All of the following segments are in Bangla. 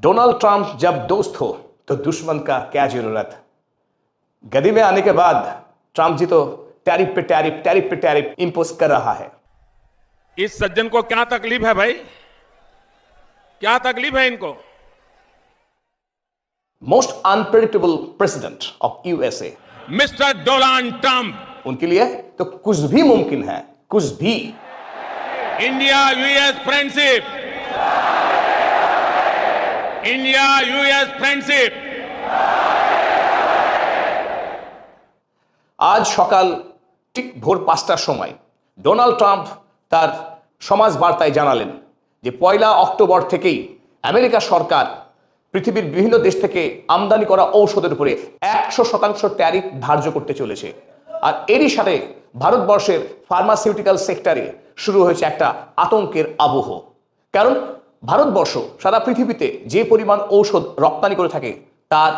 डोनाल्ड ट्रंप जब दोस्त हो तो दुश्मन का क्या जरूरत। गद्दी में आने के बाद ट्रंप जी तो टैरिफ पे टैरिफ इंपोज कर रहा है। इस सज्जन को क्या तकलीफ है भाई, क्या तकलीफ है इनको? Most unpredictable president of USA mister Donald Trump, उनके लिए तो कुछ भी मुमकिन है, कुछ भी। India US friendship, India US friendship. আজ সকাল ঠিক ভোর ৫টার সময় ডোনাল্ড ট্রাম্প তার সমাজ বার্তায় জানালেন যে ১ অক্টোবর থেকেই আমেরিকা সরকার পৃথিবীর বিভিন্ন দেশ থেকে আমদানি করা ঔষধের উপরে ১০০% ট্যারিফ ধার্য করতে চলেছে। আর এরই সাথে ভারতবর্ষের ফার্মাসিউটিক্যাল সেক্টরে শুরু হয়েছে একটা আতঙ্কের আবহ। কারণ ভারতবর্ষ সারা পৃথিবীতে যে পরিমাণ ঔষধ রপ্তানি করে থাকে তার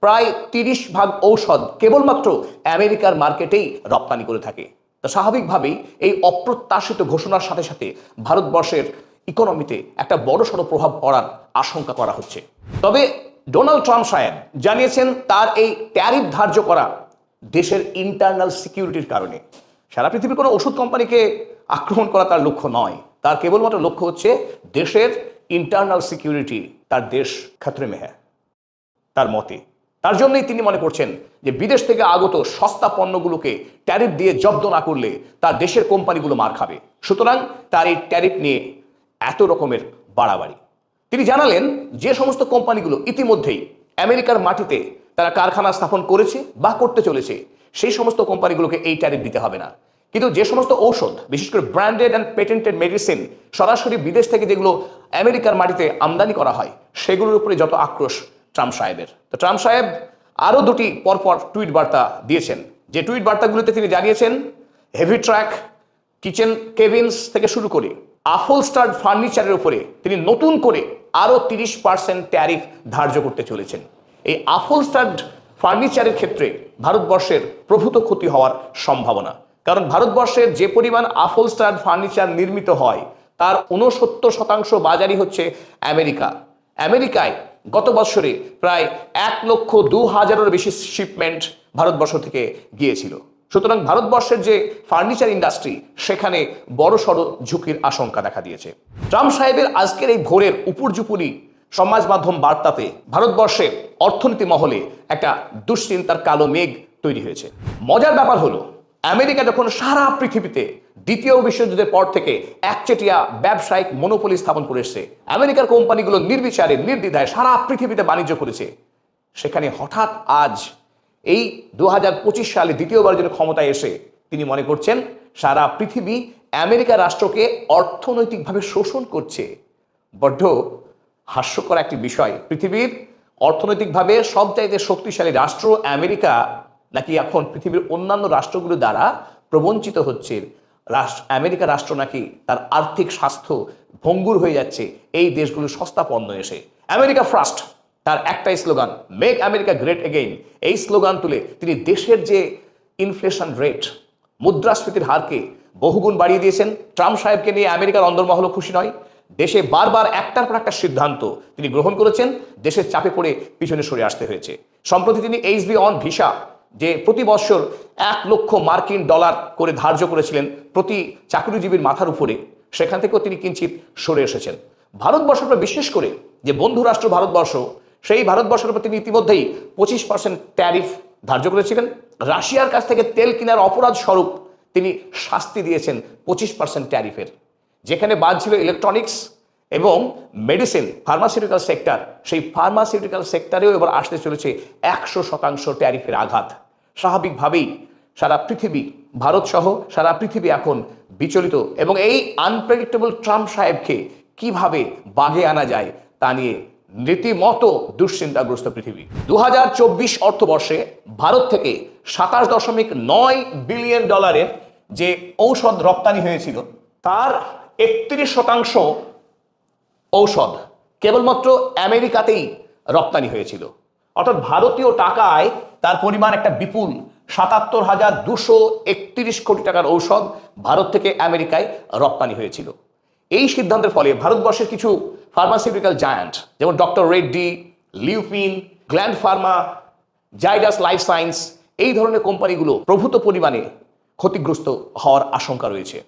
প্রায় ৩০% ঔষধ কেবলমাত্র আমেরিকার মার্কেটেই রপ্তানি করে থাকে। তো স্বাভাবিকভাবেই এই অপ্রত্যাশিত ঘোষণার সাথে সাথে ভারতবর্ষের ইকোনমিতে একটা বড়সড় প্রভাব পড়ার আশঙ্কা করা হচ্ছে। তবে ডোনাল্ড ট্রাম্প সাহেব জানিয়েছেন তার এই ট্যারিফ ধার্য করা দেশের ইন্টারনাল সিকিউরিটির কারণে। সারা পৃথিবীর কোনো ওষুধ কোম্পানিকে আক্রমণ করা তার লক্ষ্য নয়, তার কেবলমাত্র লক্ষ্য হচ্ছে দেশের ইন্টারনাল সিকিউরিটি। তার দেশ খতরে মে হ্যায় তার মতে। তার জন্যই তিনি মনে করছেন যে বিদেশ থেকে আগত সস্তা পণ্যগুলোকে ট্যারিফ দিয়ে জব্দ না করলে তার দেশের কোম্পানিগুলো মার খাবে। সুতরাং তার এই ট্যারিফ নিয়ে এত রকমের বাড়াবাড়ি। তিনি জানালেন যে সমস্ত কোম্পানিগুলো ইতিমধ্যেই আমেরিকার মাটিতে তারা কারখানা স্থাপন করেছে বা করতে চলেছে সেই সমস্ত কোম্পানিগুলোকে এই ট্যারিফ দিতে হবে না। কিন্তু যে সমস্ত ঔষধ, বিশেষ করে ব্র্যান্ডেড অ্যান্ড পেটেন্টেড মেডিসিন সরাসরি বিদেশ থেকে যেগুলো আমেরিকার মাটিতে আমদানি করা হয় সেগুলোর উপরে যত আক্রোশ ট্রাম্প সাহেবের। তো ট্রাম্প সাহেব আরও দুটি পরপর টুইট বার্তা দিয়েছেন, যে টুইট বার্তাগুলোতে তিনি জানিয়েছেন হেভি ট্র্যাক কিচেন কেবিনস থেকে শুরু করে আপহোলস্টার্ড ফার্নিচারের উপরে তিনি নতুন করে আরও 30% ট্যারিফ ধার্য করতে চলেছেন। এই আপহোলস্টার্ড ফার্নিচারের ক্ষেত্রে ভারতবর্ষের প্রভূত ক্ষতি হওয়ার সম্ভাবনা। কারণ ভারতবর্ষের যে পরিমাণ আপহোলস্টার্ড ফার্নিচার নির্মিত হয় তার ৬৯% বাজারই হচ্ছে আমেরিকা। আমেরিকায় গত বছরে প্রায় ১,০২,০০০-এরও বেশি শিপমেন্ট ভারতবর্ষ থেকে গিয়েছিল। সুতরাং ভারতবর্ষের যে ফার্নিচার ইন্ডাস্ট্রি সেখানে বড়সড় ঝুঁকির আশঙ্কা দেখা দিয়েছে। ট্রাম্প সাহেবের আজকের এই ভোরের উপর্যুপুরি সমাজ মাধ্যম বার্তাতে ভারতবর্ষের অর্থনীতি মহলে একটা দুশ্চিন্তার কালো মেঘ তৈরি হয়েছে। মজার ব্যাপার হলো আমেরিকা যখন সারা পৃথিবীতে দ্বিতীয় বিশ্বযুদ্ধের পর থেকে একচেটিয়া ব্যবসায়িক মনোপলি স্থাপন করে এসেছে, আমেরিকার কোম্পানিগুলো নির্বিচারে নির্দ্বিধায় সারা পৃথিবীতে বাণিজ্য করেছে, সেখানে হঠাৎ আজ এই ২০২৫ সালে দ্বিতীয়বার জন্য ক্ষমতায় এসে তিনি মনে করছেন সারা পৃথিবী আমেরিকা রাষ্ট্রকে অর্থনৈতিকভাবে শোষণ করছে। বড্ড হাস্যকর একটি বিষয়। পৃথিবীর অর্থনৈতিকভাবে সবচাইতে শক্তিশালী রাষ্ট্র আমেরিকা নাকি এখন পৃথিবীর অন্যান্য রাষ্ট্রগুলো দ্বারা প্রবঞ্চিত হচ্ছে। আমেরিকা রাষ্ট্র নাকি তার আর্থিক স্বাস্থ্য ভঙ্গুর হয়ে যাচ্ছে এই দেশগুলো সস্তা পণ্য এসে। আমেরিকা ফার্স্ট তার একটাই slogan, make America great again. এই স্লোগান তুলে তিনি দেশের যে ইনফ্লেশন রেট, মুদ্রাস্ফীতির হারকে বহুগুণ বাড়িয়ে দিয়েছেন। ট্রাম্প সাহেবকে নিয়ে আমেরিকার অন্দরমহলও খুশি নয়। দেশে বারবার একটার পর একটা সিদ্ধান্ত তিনি গ্রহণ করেছেন, দেশের চাপে পড়ে পিছনে সরে আসতে হয়েছে। সম্প্রতি তিনি এইচবি অন ভিসা, যে প্রতি বছর $১,০০,০০০ করে ধার্য করেছিলেন প্রতি চাকরিজীবীর মাথার উপরে, সেখান থেকেও তিনি কিঞ্চিত সরে এসেছেন। ভারতবর্ষের বিশেষ করে যে বন্ধু রাষ্ট্র ভারতবর্ষ, সেই ভারতবর্ষের উপর তিনি ইতিমধ্যেই 25% ট্যারিফ ধার্য করেছিলেন। রাশিয়ার কাছ থেকে তেল কেনার অপরাধ স্বরূপ তিনি শাস্তি দিয়েছেন 25% ট্যারিফের। যেখানে বাদ ছিল ইলেকট্রনিক্স এবং মেডিসিন, ফার্মাসিউটিক্যাল সেক্টর, সেই ফার্মাসিউটিক্যাল সেক্টরেও এবার আসতে চলেছে ১০০% ট্যারিফের আঘাত। স্বাভাবিকভাবেই সারা পৃথিবী, ভারত সহ সারা পৃথিবী এখন বিচলিত এবং এই আনপ্রেডিক্টেবল ট্রাম্প সাহেবকে কিভাবে বাগে আনা যায় তা নিয়ে রীতিমতো দুশ্চিন্তাগ্রস্ত পৃথিবী। ২০২৪ অর্থবর্ষে ভারত থেকে $২৭.৯ বিলিয়ন যে ঔষধ রপ্তানি হয়েছিল তার ৩১% ঔষধ কেবলমাত্র আমেরিকাতেই রপ্তানি হয়েছিল। অর্থাৎ ভারতীয় টাকায় তার পরিমাণ একটা বিপুল ৭৭,২৩১ কোটি টাকার ঔষধ ভারত থেকে আমেরিকায় রপ্তানি হয়েছিল। এই সিদ্ধান্তের ফলে ভারতবর্ষের কিছু ফার্মাসিউটিক্যাল জায়ান্ট যেমন doctor Reddy, Lupin, gland Pharma, Zydus life science এই ধরনের কোম্পানিগুলো প্রভূত পরিমাণে ক্ষতিগ্রস্ত হওয়ার আশঙ্কা রয়েছে।